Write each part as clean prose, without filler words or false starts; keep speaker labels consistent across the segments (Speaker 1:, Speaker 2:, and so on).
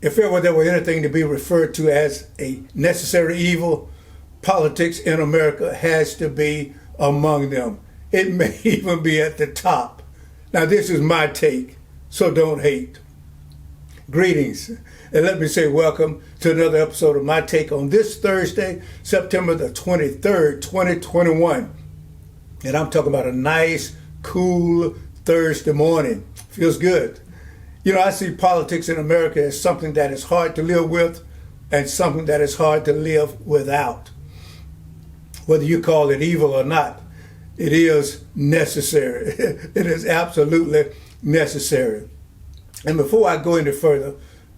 Speaker 1: if ever there were anything to be referred to as a necessary evil, politics in America has to be among them. It may even be at the top. Now, this is my take, so don't hate. Greetings, and let me say welcome to another episode of My Take on this Thursday, September the 23rd, 2021. And I'm talking about a nice, cool Thursday morning. Feels good. You know, I see politics in America as something that is hard to live with and something that is hard to live without. Whether you call it evil or not, it is necessary. It is absolutely necessary. And before I go any further,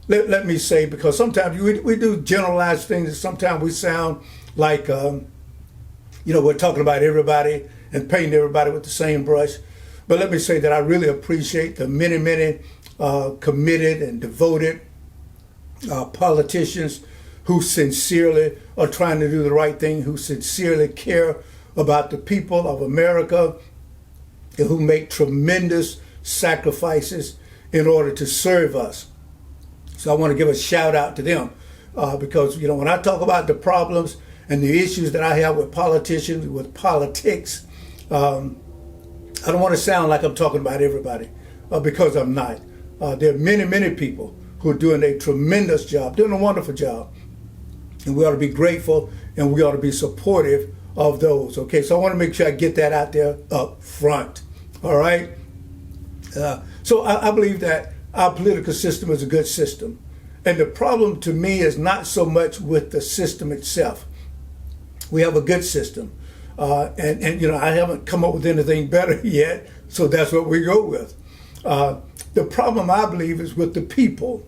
Speaker 1: let me say, because sometimes we do generalize things, and sometimes we sound like, we're talking about everybody and painting everybody with the same brush. But let me say that I really appreciate the many committed and devoted politicians who sincerely are trying to do the right thing, who sincerely care about the people of America, and who make tremendous sacrifices in order to serve us. So I want to give a shout out to them because, when I talk about the problems and the issues that I have with politicians, with politics, I don't want to sound like I'm talking about everybody because I'm not. There are many people who are doing a tremendous job, doing a wonderful job. And we ought to be grateful and we ought to be supportive of those. Okay, so I want to make sure I get that out there up front. All right. So I believe that our political system is a good system. And the problem to me is not so much with the system itself. We have a good system. And I haven't come up with anything better yet, so that's what we go with. The problem, I believe, is with the people,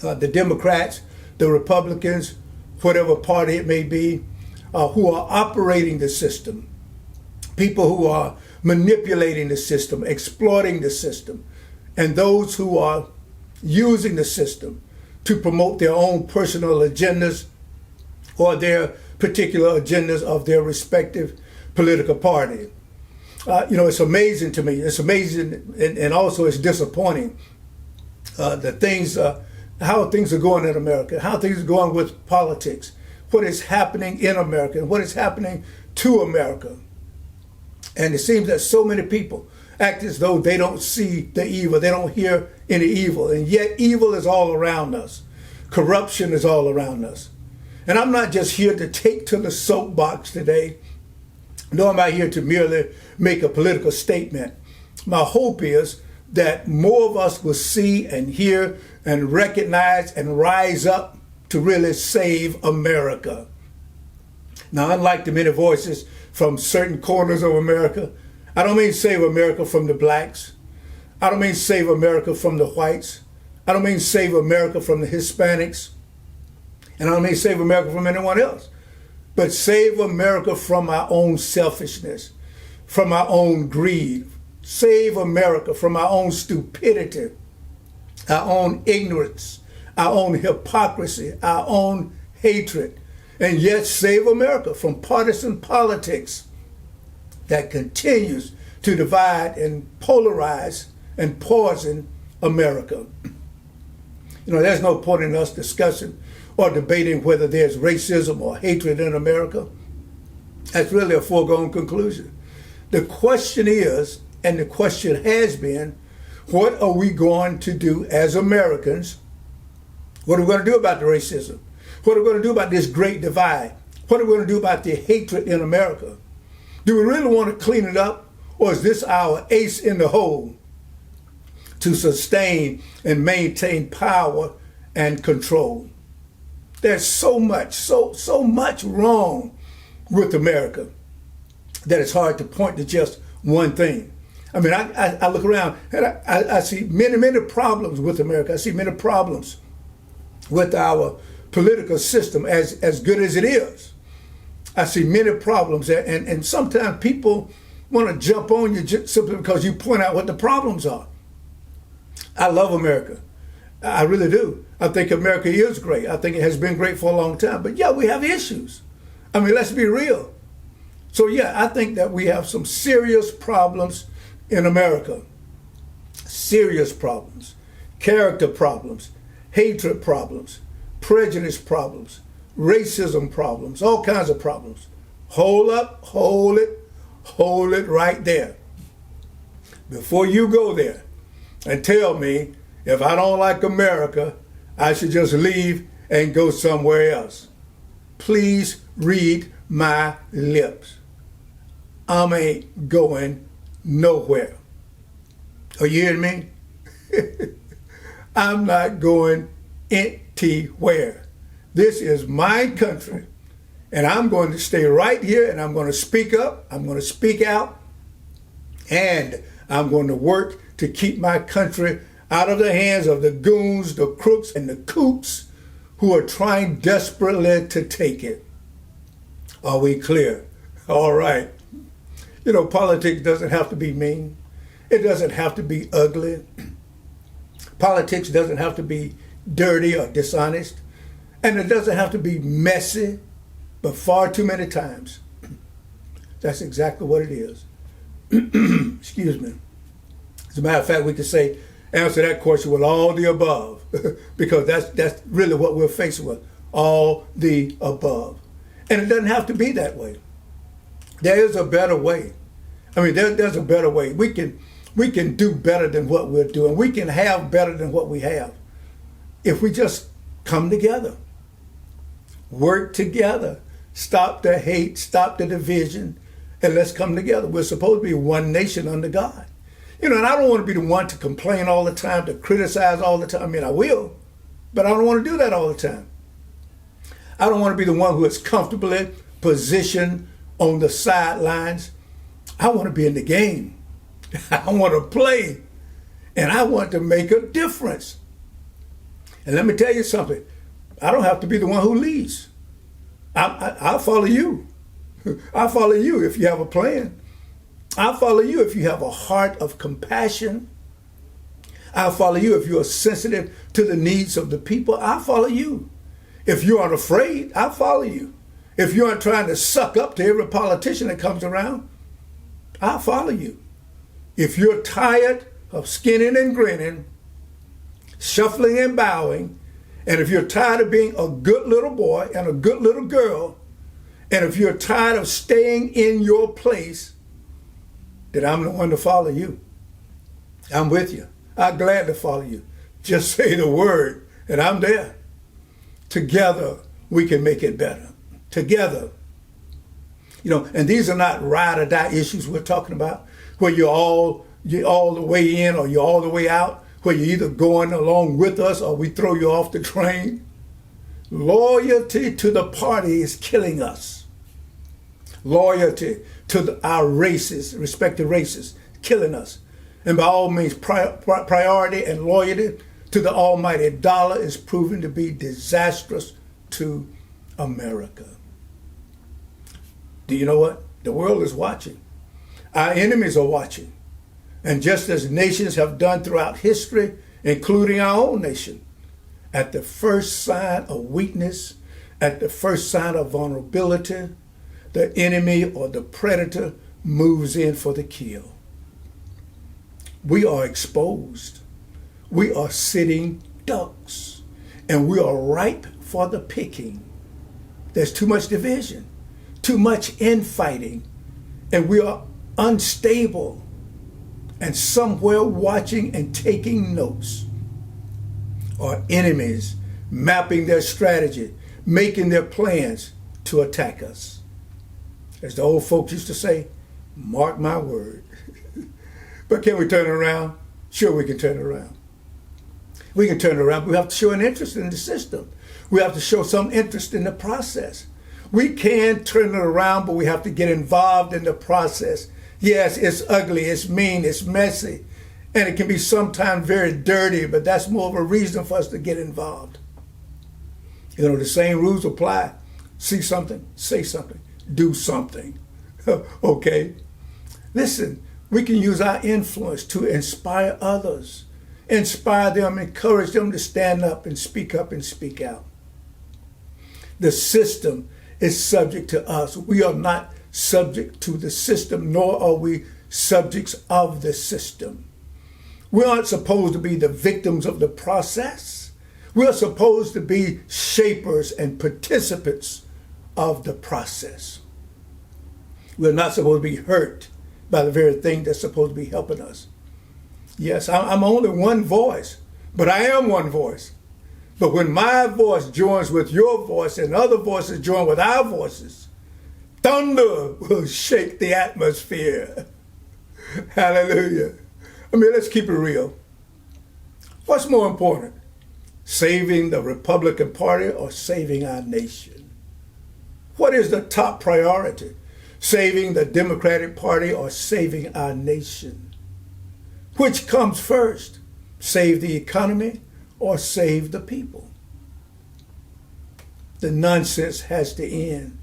Speaker 1: the Democrats, the Republicans, whatever party it may be, who are operating the system, people who are manipulating the system, exploiting the system, and those who are using the system to promote their own personal agendas or their particular agendas of their respective political party. It's amazing to me. It's amazing, and also it's disappointing. How things are going in America, how things are going with politics, what is happening in America, and what is happening to America. And it seems that so many people act as though they don't see the evil, they don't hear any evil, and yet evil is all around us. Corruption is all around us. And I'm not just here to take to the soapbox today, nor am I here to merely make a political statement. My hope is that more of us will see and hear and recognize and rise up to really save America. Now, unlike the many voices from certain corners of America, I don't mean save America from the blacks. I don't mean save America from the whites. I don't mean save America from the Hispanics. And I don't mean save America from anyone else. But save America from our own selfishness, from our own greed. Save America from our own stupidity, our own ignorance, our own hypocrisy, our own hatred. And yet save America from partisan politics that continues to divide and polarize and poison America. There's no point in us discussing or debating whether there's racism or hatred in America. That's really a foregone conclusion. The question is, and the question has been, what are we going to do as Americans? What are we going to do about the racism? What are we going to do about this great divide? What are we going to do about the hatred in America? Do we really want to clean it up? Or is this our ace in the hole to sustain and maintain power and control? There's so much wrong with America that it's hard to point to just one thing. I mean, I look around and I see many problems with America. I see many problems with our political system, as good as it is. I see many problems, and sometimes people want to jump on you just simply because you point out what the problems are. I love America. I really do. I think America is great. I think it has been great for a long time. But yeah, we have issues. I mean, let's be real. So yeah, I think that we have some serious problems in America. Serious problems, character problems, hatred problems, prejudice problems, racism problems, all kinds of problems. Hold up, hold it right there. Before you go there and tell me if I don't like America, I should just leave and go somewhere else. Please read my lips. I ain't going nowhere. Are you hearing me? I'm not going anywhere. This is my country, and I'm going to stay right here, and I'm going to speak up, I'm going to speak out, and I'm going to work to keep my country out of the hands of the goons, the crooks, and the kooks who are trying desperately to take it. Are we clear? All right. You know, politics doesn't have to be mean. It doesn't have to be ugly. Politics doesn't have to be dirty or dishonest. And it doesn't have to be messy, but far too many times. That's exactly what it is. Excuse me. As a matter of fact, we could say, answer that question with all the above, because that's really what we're facing with, all the above. And it doesn't have to be that way. There is a better way. I mean, there's a better way. We can do better than what we're doing. We can have better than what we have if we just come together, work together, stop the hate, stop the division, and let's come together. We're supposed to be one nation under God. You know, and I don't want to be the one to complain all the time, to criticize all the time. I mean, I will, but I don't want to do that all the time. I don't want to be the one who is comfortably positioned on the sidelines. I want to be in the game. I want to play, and I want to make a difference. And let me tell you something. I don't have to be the one who leads. I'll follow you. I'll follow you if you have a plan. I'll follow you if you have a heart of compassion. I'll follow you if you're sensitive to the needs of the people. I'll follow you. If you aren't afraid, I'll follow you. If you aren't trying to suck up to every politician that comes around, I'll follow you. If you're tired of skinning and grinning, shuffling and bowing, and if you're tired of being a good little boy and a good little girl, and if you're tired of staying in your place, then I'm the one to follow you. I'm with you. I'll gladly follow you. Just say the word, and I'm there. Together, we can make it better. Together. You know, and these are not ride or die issues we're talking about, where you're all the way in or you're all the way out, where you're either going along with us or we throw you off the train. Loyalty to the party is killing us. Loyalty to our races, respective races, killing us. And by all means, priority and loyalty to the almighty dollar is proven to be disastrous to America. Do you know what? The world is watching. Our enemies are watching. And just as nations have done throughout history, including our own nation, at the first sign of weakness, at the first sign of vulnerability, the enemy or the predator moves in for the kill. We are exposed. We are sitting ducks, and we are ripe for the picking. There's too much division, too much infighting, and we are unstable and somewhere watching and taking notes. Our enemies mapping their strategy, making their plans to attack us. As the old folks used to say, mark my word. But can we turn it around? Sure, we can turn it around. We can turn it around, but we have to show an interest in the system. We have to show some interest in the process. We can turn it around, but we have to get involved in the process. Yes, it's ugly, it's mean, it's messy, and it can be sometimes very dirty, but that's more of a reason for us to get involved. You know, the same rules apply. See something, say something, do something. Okay? Listen, we can use our influence to inspire others, inspire them, encourage them to stand up and speak out. The system is subject to us. We are not subject to the system, nor are we subjects of the system. We aren't supposed to be the victims of the process. We're supposed to be shapers and participants of the process. We're not supposed to be hurt by the very thing that's supposed to be helping us. Yes, I'm only one voice, but I am one voice. But when my voice joins with your voice and other voices join with our voices, thunder will shake the atmosphere. Hallelujah. I mean, let's keep it real. What's more important? Saving the Republican Party or saving our nation? What is the top priority? Saving the Democratic Party or saving our nation? Which comes first? Save the economy or save the people? The nonsense has to end.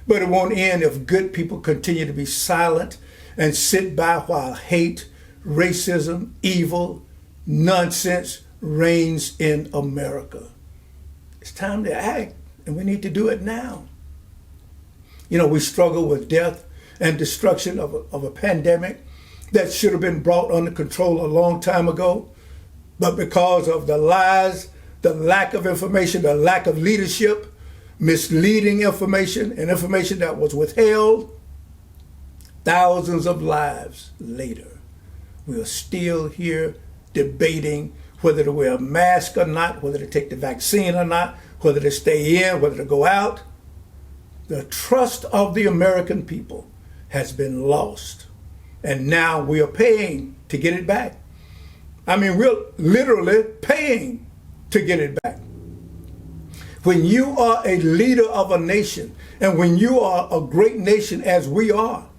Speaker 1: But it won't end if good people continue to be silent and sit by while hate, racism, evil, nonsense reigns in America. It's time to act, and we need to do it now. You know, we struggle with death and destruction of a pandemic that should have been brought under control a long time ago. But because of the lies, the lack of information, the lack of leadership, misleading information, and information that was withheld, thousands of lives later, we are still here debating whether to wear a mask or not, whether to take the vaccine or not, whether to stay in, whether to go out. The trust of the American people has been lost. And now we are paying to get it back. I mean, we're literally paying to get it back. When you are a leader of a nation, and when you are a great nation as we are,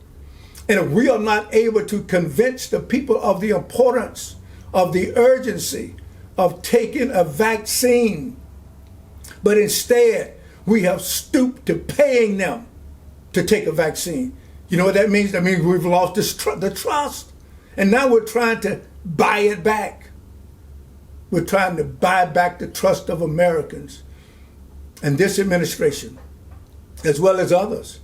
Speaker 1: and if we are not able to convince the people of the importance, of the urgency of taking a vaccine, but instead we have stooped to paying them to take a vaccine. You know what that means? That means we've lost the trust. And now we're trying to buy it back. We're trying to buy back the trust of Americans. And this administration, as well as others,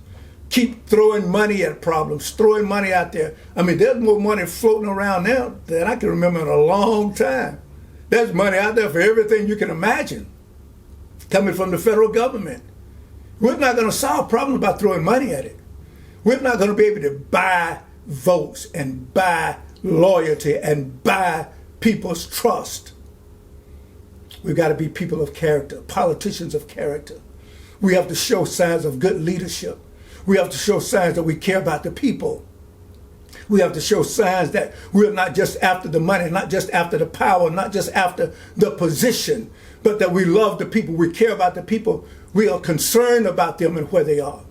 Speaker 1: keep throwing money at problems, throwing money out there. I mean, there's more money floating around now than I can remember in a long time. There's money out there for everything you can imagine coming from the federal government. We're not going to solve problems by throwing money at it. We're not going to be able to buy votes and buy loyalty and buy people's trust. We've got to be people of character, politicians of character. We have to show signs of good leadership. We have to show signs that we care about the people. We have to show signs that we're not just after the money, not just after the power, not just after the position, but that we love the people. We care about the people. We are concerned about them and where they are.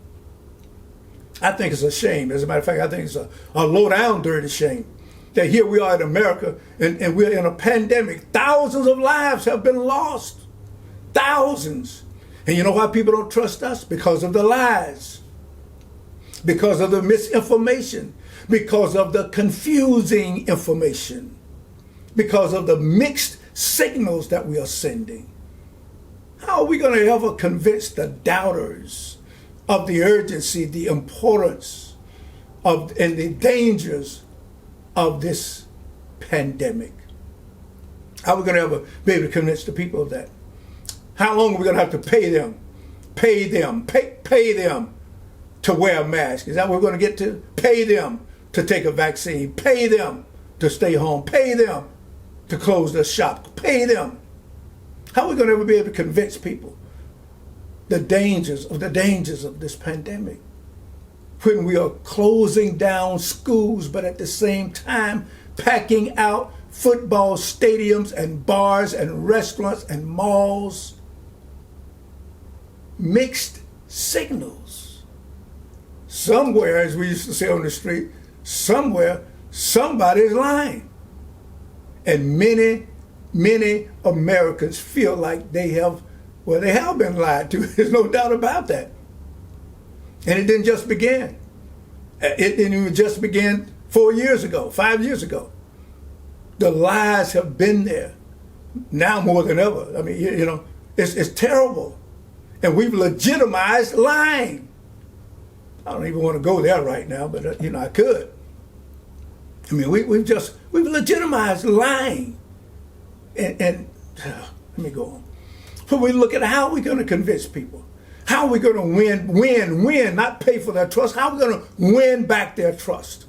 Speaker 1: I think it's a shame. As a matter of fact, I think it's a low-down dirty shame that here we are in America and we're in a pandemic. Thousands of lives have been lost. Thousands. And you know why people don't trust us? Because of the lies. Because of the misinformation. Because of the confusing information. Because of the mixed signals that we are sending. How are we going to ever convince the doubters of the urgency, the importance of and the dangers of this pandemic? How are we going to ever be able to convince the people of that? How long are we going to have to pay them to wear a mask? Is that what we're going to get to? Pay them to take a vaccine. Pay them to stay home. Pay them to close their shop. Pay them. How are we going to ever be able to convince people the dangers of this pandemic? When we are closing down schools, but at the same time packing out football stadiums and bars and restaurants and malls. Mixed signals. Somewhere, as we used to say on the street, somewhere somebody is lying. And many Americans feel like they have been lied to. There's no doubt about that. And it didn't just begin. It didn't even just begin 4 years ago, 5 years ago. The lies have been there now more than ever. I mean, you know, it's terrible. And we've legitimized lying. I don't even want to go there right now, but I could. I mean, we've legitimized lying. And let me go on. So we look at how we're going to convince people. How are we going to win, not pay for their trust? How are we going to win back their trust?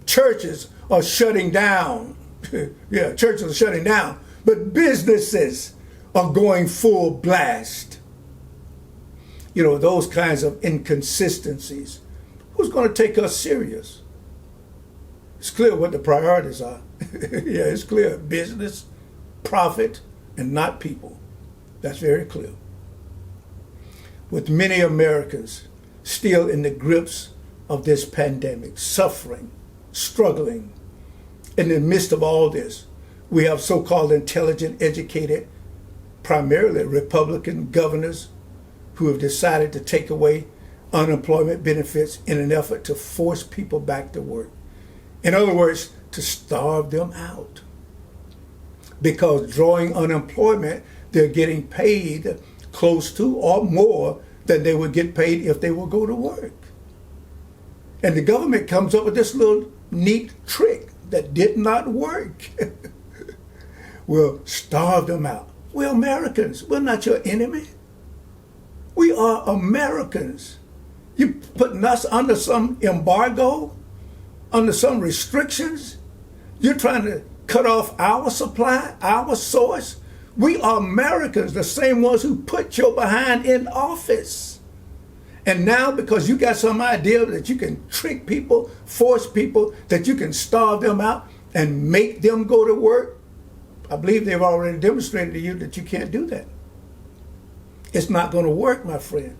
Speaker 1: Churches are shutting down. Yeah, churches are shutting down. But businesses are going full blast. You know, those kinds of inconsistencies. Who's going to take us serious? It's clear what the priorities are. Yeah, it's clear. Business, profit, and not people. That's very clear. With many Americans still in the grips of this pandemic, suffering, struggling, in the midst of all this, we have so-called intelligent, educated, primarily Republican governors who have decided to take away unemployment benefits in an effort to force people back to work. In other words, to starve them out. Because drawing unemployment, they're getting paid close to or more than they would get paid if they would go to work. And the government comes up with this little neat trick that did not work. We'll starve them out. We're Americans. We're not your enemy. We are Americans. You putting us under some embargo, under some restrictions. You're trying to cut off our supply, our source. We are Americans, the same ones who put your behind in office. And now, because you got some idea that you can trick people, force people, that you can starve them out and make them go to work, I believe they've already demonstrated to you that you can't do that. It's not going to work, my friend.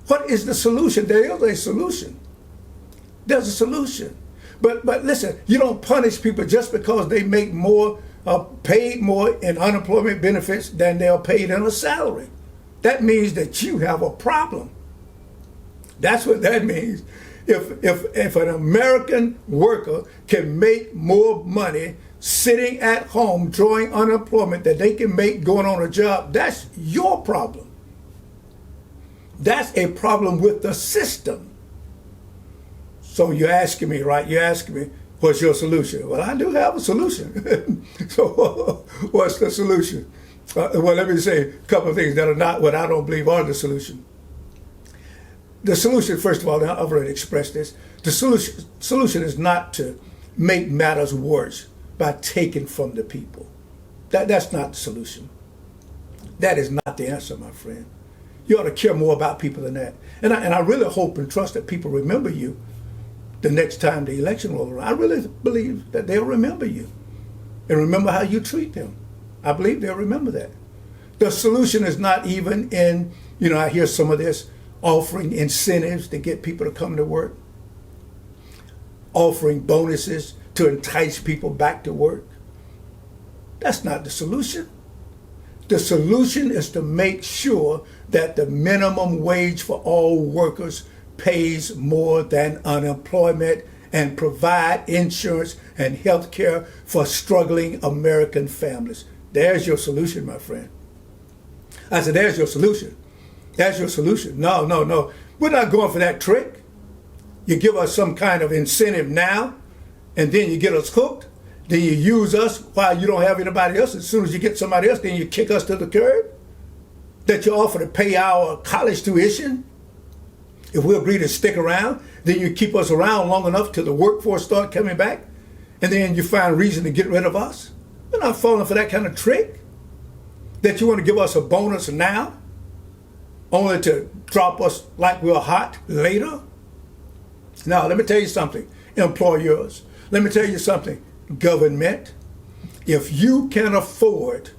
Speaker 1: What is the solution? There is a solution. There's a solution. But listen, you don't punish people just because they make more, paid more in unemployment benefits than they're paid in a salary. That means that you have a problem. That's what that means. If an American worker can make more money sitting at home drawing unemployment that they can make going on a job, that's your problem. That's a problem with the system. So you're asking me, right? You're asking me, what's your solution? Well, I do have a solution. So what's the solution? Well, let me say a couple of things that are not what I don't believe are the solution. The solution, first of all, I've already expressed this, the solution is not to make matters worse by taking from the people. That's not the solution. That is not the answer, my friend. You ought to care more about people than that. And I really hope and trust that people remember you the next time the election rolls around. I really believe that they'll remember you and remember how you treat them. I believe they'll remember that. The solution is not even in, I hear some of this, offering incentives to get people to come to work, offering bonuses to entice people back to work. That's not the solution. The solution is to make sure that the minimum wage for all workers pays more than unemployment and provide insurance and health care for struggling American families. There's your solution, my friend. I said, there's your solution. That's your solution. No. We're not going for that trick. You give us some kind of incentive now, and then you get us hooked. Then you use us while you don't have anybody else. As soon as you get somebody else, then you kick us to the curb. That you offer to pay our college tuition. If we agree to stick around, then you keep us around long enough till the workforce start coming back. And then you find reason to get rid of us. We're not falling for that kind of trick. That you want to give us a bonus now, only to drop us like we're hot later. Now, let me tell you something, employers. Let me tell you something, government. If you can afford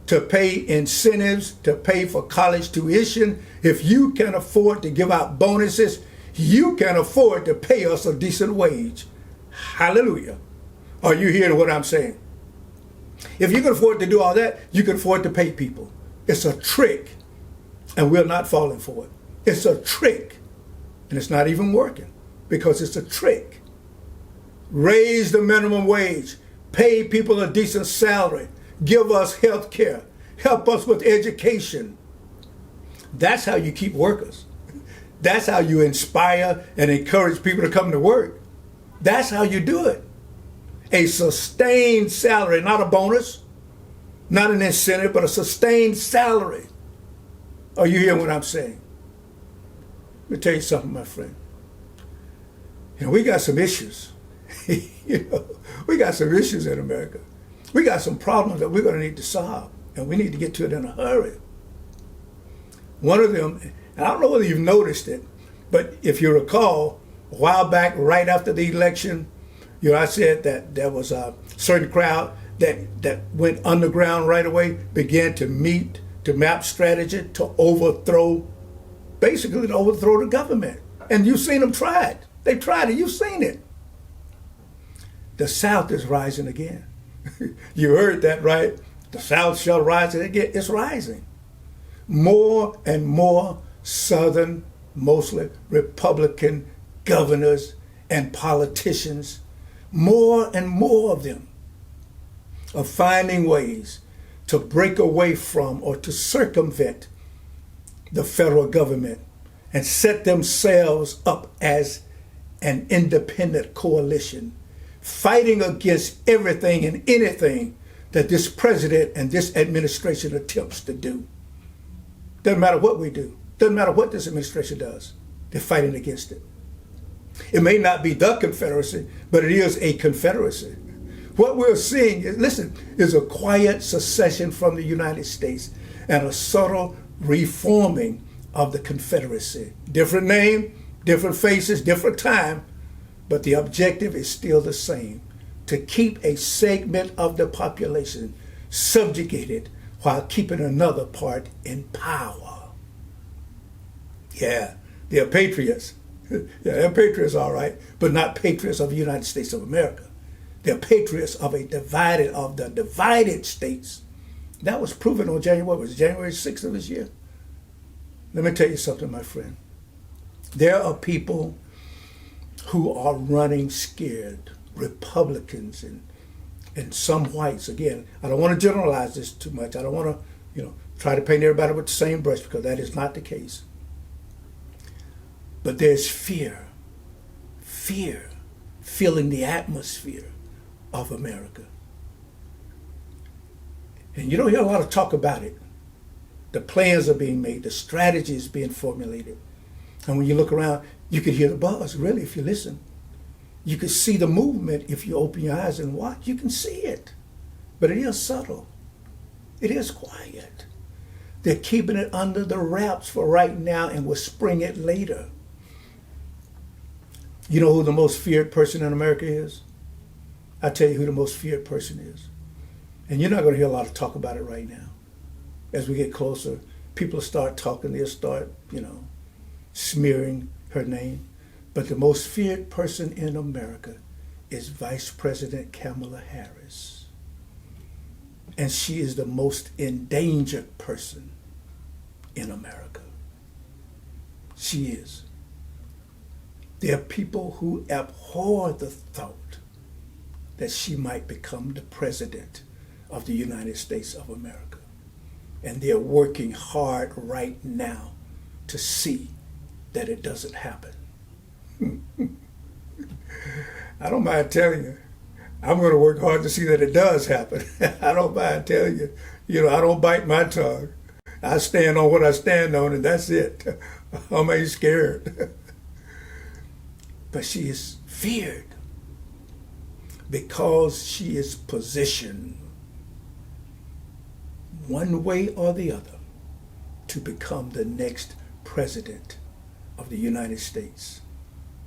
Speaker 1: to pay incentives, to pay for college tuition, if you can afford to give out bonuses, you can afford to pay us a decent wage. Hallelujah. Are you hearing what I'm saying? If you can afford to do all that, you can afford to pay people. It's a trick, and we're not falling for it. It's a trick, and it's not even working because it's a trick. Raise the minimum wage, pay people a decent salary, give us health care, help us with education. That's how you keep workers. That's how you inspire and encourage people to come to work. That's how you do it. A sustained salary, not a bonus, not an incentive, but a sustained salary. Are you hearing what I'm saying? Let me tell you something, my friend. We got some issues. We got some issues in America. We got some problems that we're going to need to solve, and we need to get to it in a hurry. One of them, and I don't know whether you've noticed it, but if you recall, a while back, right after the election, I said that there was a certain crowd that went underground right away, began to meet, to map strategy, to overthrow the government. And you've seen them try it. They tried it. You've seen it. The South is rising again. You heard that, right? The South shall rise again. It's rising. More and more Southern, mostly Republican governors and politicians, more and more of them are finding ways to break away from or to circumvent the federal government and set themselves up as an independent coalition, fighting against everything and anything that this president and this administration attempts to do. Doesn't matter what we do. Doesn't matter what this administration does. They're fighting against it. It may not be the Confederacy, but it is a confederacy. What we're seeing is a quiet secession from the United States and a subtle reforming of the Confederacy. Different name, different faces, different time, but the objective is still the same: to keep a segment of the population subjugated while keeping another part in power. Yeah, they're patriots. Yeah, they're patriots, all right, but not patriots of the United States of America. They're patriots of the divided states. That was proven on January 6th of this year. Let me tell you something, my friend. There are people who are running scared, Republicans and some whites. Again, I don't want to generalize this too much. I don't want to, try to paint everybody with the same brush, because that is not the case. But there's fear filling the atmosphere of America. And you don't hear a lot of talk about it. The plans are being made, the strategy is being formulated. And when you look around, you can hear the buzz, really, if you listen. You can see the movement if you open your eyes and watch. You can see it. But it is subtle. It is quiet. They're keeping it under the wraps for right now and will spring it later. You know who the most feared person in America is? I'll tell you who the most feared person is. And you're not going to hear a lot of talk about it right now. As we get closer, people start talking, they'll start, smearing her name. But the most feared person in America is Vice President Kamala Harris. And she is the most endangered person in America. She is. There are people who abhor the thought that she might become the president of the United States of America. And they're working hard right now to see that it doesn't happen. I don't mind telling you, I'm going to work hard to see that it does happen. I don't mind telling you, I don't bite my tongue. I stand on what I stand on, and that's it. I'm ain't scared. But she is feared because she is positioned one way or the other to become the next president of the United States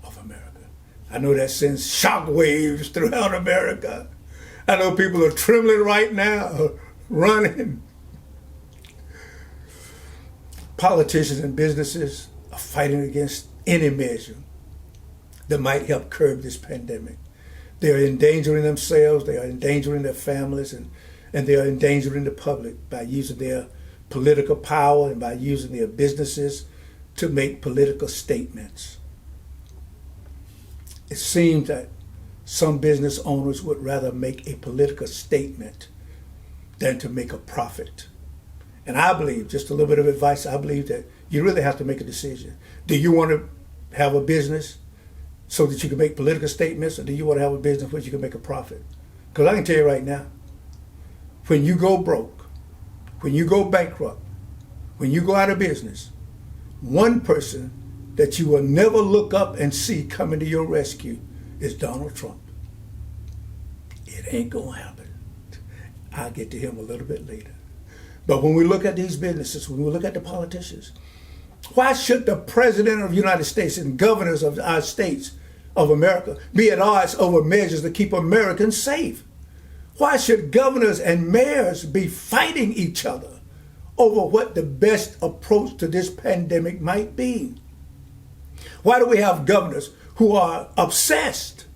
Speaker 1: of America. I know that sends shockwaves throughout America. I know people are trembling right now, running. Politicians and businesses are fighting against any measure that might help curb this pandemic. They are endangering themselves, they are endangering their families, and they are endangering the public by using their political power and by using their businesses to make political statements. It seems that some business owners would rather make a political statement than to make a profit. And I believe, just a little bit of advice, I believe that you really have to make a decision. Do you want to have a business so that you can make political statements, or do you want to have a business where you can make a profit? Because I can tell you right now, when you go broke, when you go bankrupt, when you go out of business, one person that you will never look up and see coming to your rescue is Donald Trump. It ain't gonna happen. I'll get to him a little bit later. But when we look at these businesses, when we look at the politicians, why should the President of the United States and governors of our states of America be at odds over measures to keep Americans safe? Why should governors and mayors be fighting each other over what the best approach to this pandemic might be? Why do we have governors who are obsessed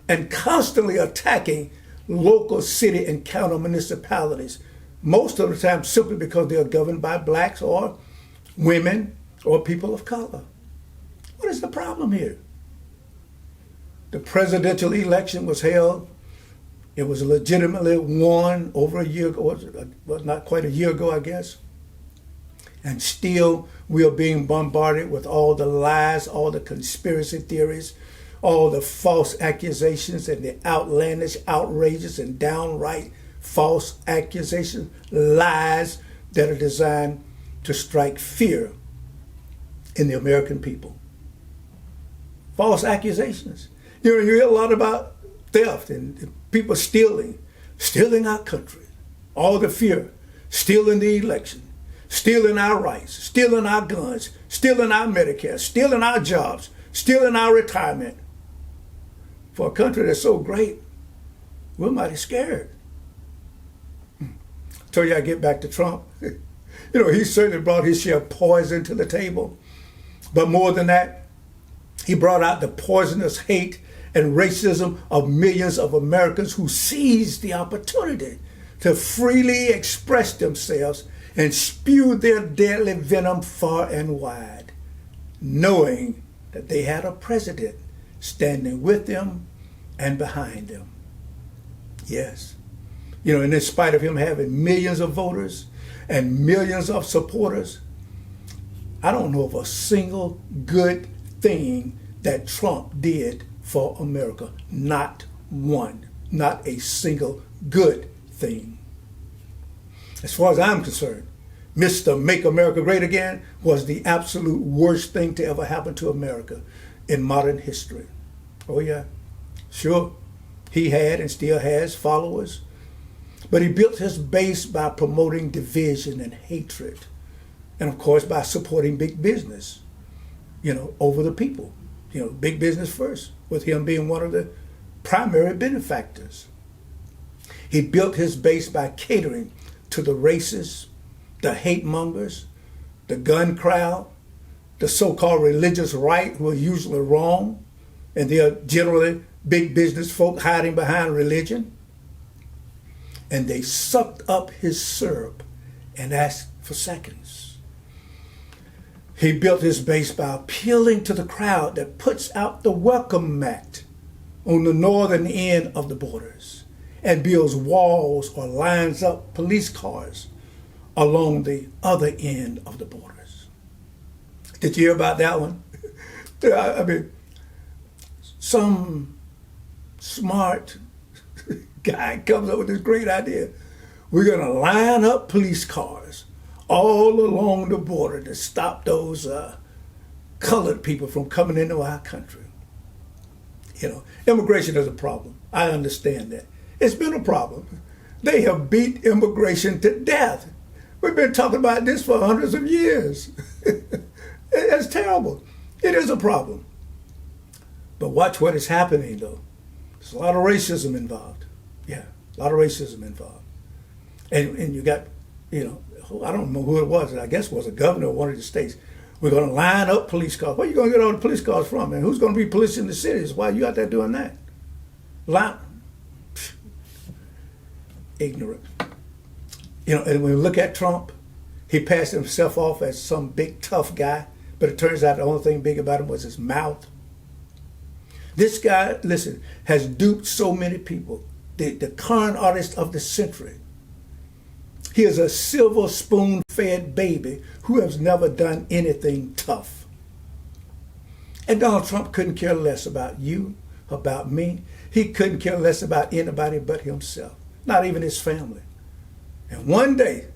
Speaker 1: and constantly attacking local city and county municipalities, most of the time simply because they are governed by blacks or women or people of color? What is the problem here? The presidential election was held. It was legitimately won over a year ago, well, not quite a year ago, I guess. And still we are being bombarded with all the lies, all the conspiracy theories, all the false accusations and the outlandish, outrageous, and downright false accusations, lies that are designed to strike fear in the American people. False accusations. You know, you hear a lot about theft and people stealing our country, all the fear, stealing the election, stealing our rights, stealing our guns, stealing our Medicare, stealing our jobs, stealing our retirement. For a country that's so great, we're mighty scared. So I get back to Trump. You know, he certainly brought his share of poison to the table. But more than that, he brought out the poisonous hate and racism of millions of Americans who seized the opportunity to freely express themselves and spew their deadly venom far and wide, knowing that they had a president standing with them and behind them. Yes. You know, and in spite of him having millions of voters and millions of supporters, I don't know of a single good thing that Trump did for America. Not one. Not a single good thing. As far as I'm concerned, Mr. Make America Great Again was the absolute worst thing to ever happen to America in modern history. Oh yeah, sure, he had and still has followers, but he built his base by promoting division and hatred, and of course by supporting big business, you know, over the people. You know, big business first, with him being one of the primary benefactors. He built his base by catering to the racists, the hate mongers, the gun crowd, the so-called religious right, who are usually wrong, and they are generally big business folk hiding behind religion. And they sucked up his syrup and asked for seconds. He built his base by appealing to the crowd that puts out the welcome mat on the northern end of the borders and builds walls or lines up police cars along the other end of the borders. Did you hear about that one? I mean, some smart guy comes up with this great idea. We're going to line up police cars all along the border to stop those colored people from coming into our country. You know, immigration is a problem. I understand that. It's been a problem. They have beat immigration to death. We've been talking about this for hundreds of years. It's terrible. It is a problem. But watch what is happening, though. There's a lot of racism involved. Yeah, a lot of racism involved. And you got, you know, I don't know who it was. I guess it was a governor of one of the states. We're going to line up police cars. Where are you going to get all the police cars from? And who's going to be policing the cities? Why are you out there doing that? Ignorant. You know, and when we look at Trump, he passed himself off as some big tough guy, but it turns out the only thing big about him was his mouth. This guy, listen, has duped so many people. The con artist of the century. He is a silver spoon-fed baby who has never done anything tough. And Donald Trump couldn't care less about you, about me. He couldn't care less about anybody but himself, not even his family. And one day,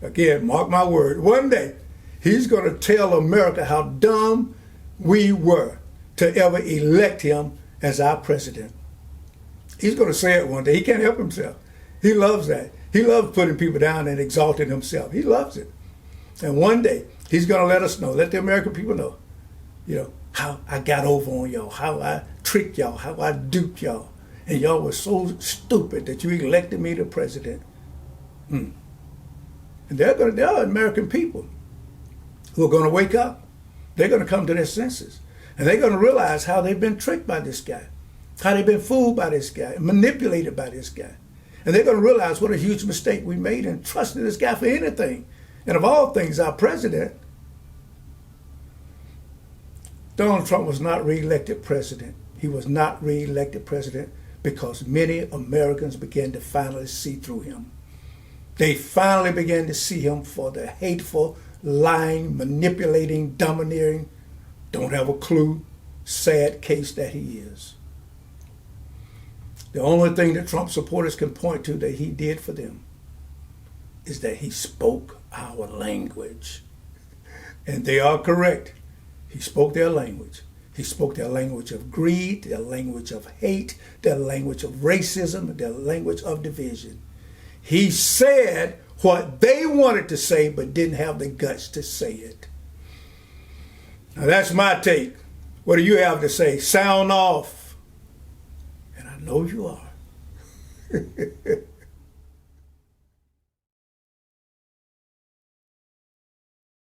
Speaker 1: Again, mark my word, one day he's going to tell America how dumb we were to ever elect him as our president. He's going to say it one day. He can't help himself. He loves that. He loves putting people down and exalting himself. He loves it. And one day he's going to let us know, let the American people know, how I got over on y'all, how I tricked y'all, how I duped y'all. And y'all were so stupid that you elected me to president. And there are American people who are going to wake up. They're going to come to their senses. And they're going to realize how they've been tricked by this guy, how they've been fooled by this guy, manipulated by this guy. And they're going to realize what a huge mistake we made in trusting this guy for anything. And of all things, our president, Donald Trump was not reelected president. He was not reelected president because many Americans began to finally see through him. They finally began to see him for the hateful, lying, manipulating, domineering, don't have a clue, sad case that he is. The only thing that Trump supporters can point to that he did for them is that he spoke our language. And they are correct. He spoke their language. He spoke their language of greed, their language of hate, their language of racism, their language of division. He said what they wanted to say but didn't have the guts to say it. Now that's my take. What do you have to say? Sound off. And I know you are.